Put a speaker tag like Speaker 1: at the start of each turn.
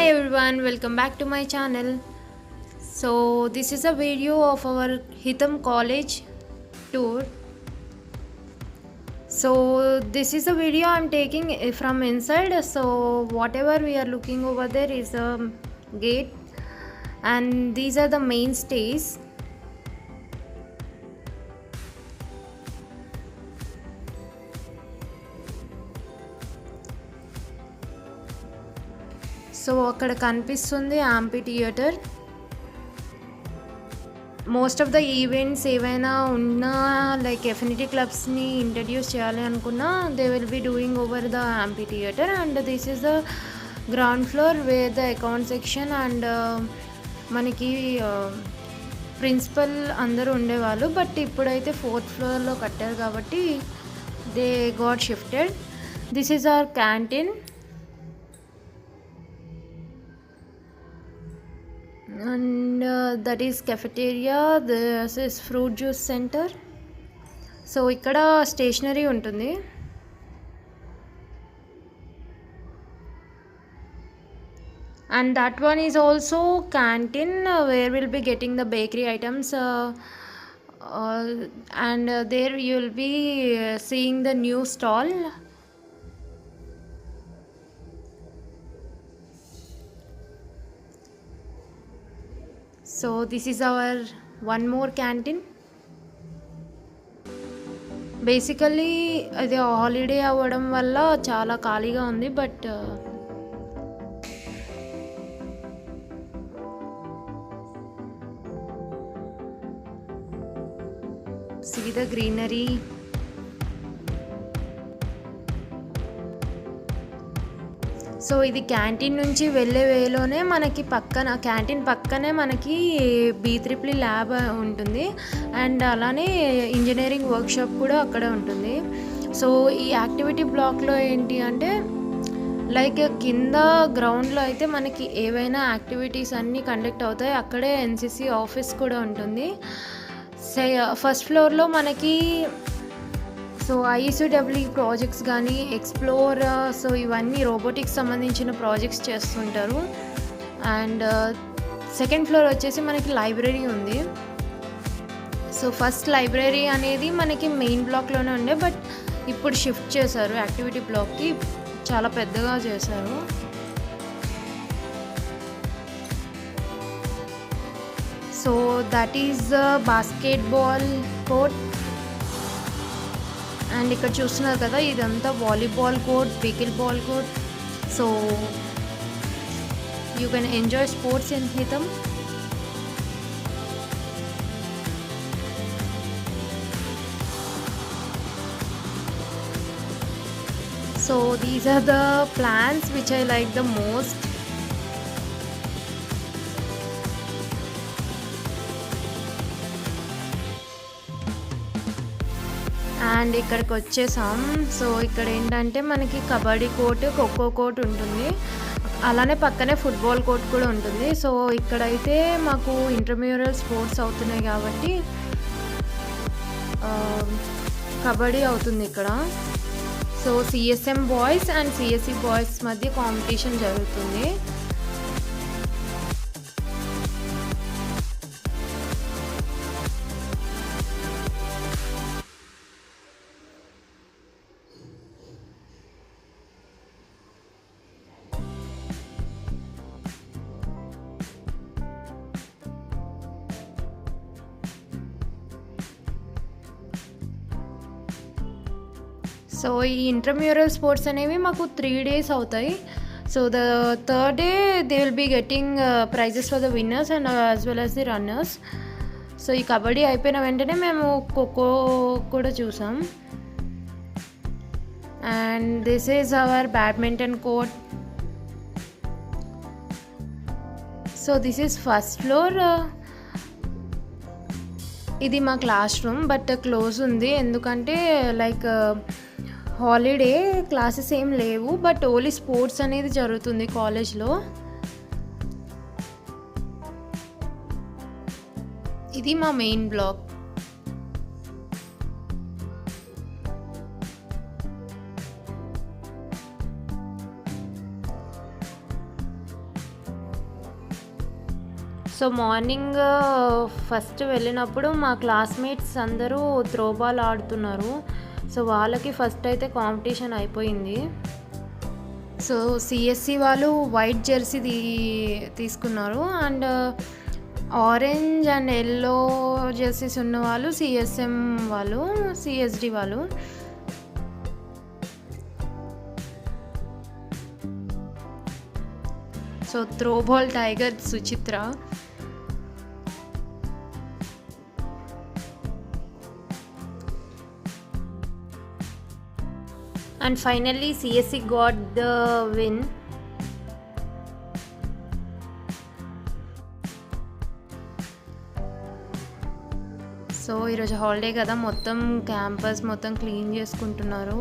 Speaker 1: Hi everyone, welcome back to my channel. So this is a video of our Hitham College tour. So this is a video I'm taking from inside. So whatever we are looking over there is a gate, and these are the main stays. So అక్కడ కనిపిస్తుంది amphitheatre. Most of the events ఏవైనా ఉన్నా like affinity క్లబ్స్ని introduce చేయాలి అనుకున్నా they will be doing over the amphitheatre. And this is the ground floor where the account section and మనకి principal అందరూ ఉండేవాళ్ళు. బట్ ఇప్పుడైతే 4th ఫ్లోర్లో కట్టారు కాబట్టి they got shifted. This is our canteen. And that is cafeteria. This is fruit juice center. So ikkada stationery untundi. And that one is also canteen where we'll be getting the bakery items and there you will be seeing the new stall. So this is our one more canteen. Basically అది holiday అవ్వడం వల్ల చాలా ఖాళీగా ఉంది. But see the greenery. So ఇది canteen నుంచి వెళ్ళే వేలోనే మనకి క్యాంటీన్ పక్కనే మనకి B3 ల్యాబ్ ఉంటుంది. అండ్ అలానే ఇంజనీరింగ్ వర్క్షాప్ కూడా అక్కడే ఉంటుంది. సో ఈ యాక్టివిటీ బ్లాక్లో ఏంటి అంటే లైక్ కింద గ్రౌండ్లో అయితే మనకి ఏవైనా యాక్టివిటీస్ అన్నీ కండక్ట్ అవుతాయి. అక్కడే NCC ఆఫీస్ కూడా ఉంటుంది. ఫస్ట్ ఫ్లోర్లో మనకి సో ISUW ప్రాజెక్ట్స్ కానీ ఎక్స్ప్లోర్ సో ఇవన్నీ రోబోటిక్స్ సంబంధించిన ప్రాజెక్ట్స్ చేస్తుంటారు. అండ్ సెకండ్ ఫ్లోర్ వచ్చేసి మనకి లైబ్రరీ ఉంది. సో ఫస్ట్ లైబ్రరీ అనేది మనకి మెయిన్ బ్లాక్లోనే ఉండే, బట్ ఇప్పుడు షిఫ్ట్ చేశారు యాక్టివిటీ బ్లాక్కి. చాలా పెద్దగా చేశారు. So that is basketball court. And ఇక్కడ చూస్తున్నారు కదా, ఇదంతా volleyball court, pickleball court. So you can enjoy sports in హితం. So these are the plans which I like the most. And ఇక్కడికి వచ్చేసాం. సో ఇక్కడ ఏంటంటే మనకి కబడ్డీ కోర్ట్, ఖోఖో కోర్ట్ ఉంటుంది. అలానే పక్కనే ఫుట్బాల్ కోర్ట్ కూడా ఉంటుంది. సో ఇక్కడైతే మాకు ఇంటర్మ్యూరల్ స్పోర్ట్స్ అవుతున్నాయి కాబట్టి కబడ్డీ అవుతుంది ఇక్కడ. So CSM boys and CSE boys మధ్య కాంపిటీషన్ జరుగుతుంది. సో ఈ ఇంటర్మ్యూరల్ స్పోర్ట్స్ అనేవి మాకు 3 days అవుతాయి. So the third day they will be getting prizes for the winners and as well as the runners. So ఈ కబడ్డీ అయిపోయిన వెంటనే మేము ఖోఖో కూడా చూసాం. And this is our badminton court. So this is first floor. ఇది మా class room, but close ఉంది. ఎందుకంటే లైక్ హాలిడే క్లాసెస్ ఏం లేవు, బట్ ఓన్లీ స్పోర్ట్స్ అనేది జరుగుతుంది కాలేజ్లో. ఇది మా main block. So morning first వెళ్ళినప్పుడు మా క్లాస్మేట్స్ అందరూ త్రోబాల్ ఆడుతున్నారు. సో వాళ్ళకి ఫస్ట్ అయితే కాంపిటీషన్ అయిపోయింది. సో సిఎస్సి వాళ్ళు వైట్ జెర్సీ తీసుకున్నారు and orange and yellow jerseys ఉన్న వాళ్ళు సిఎస్ఎం వాళ్ళు, సిఎస్డి వాళ్ళు. So throwball tiger Suchitra. And finally CSE got the win. So ఈరోజు హాలిడే కదా, మొత్తం క్యాంపస్ మొత్తం క్లీన్ చేసుకుంటున్నారు.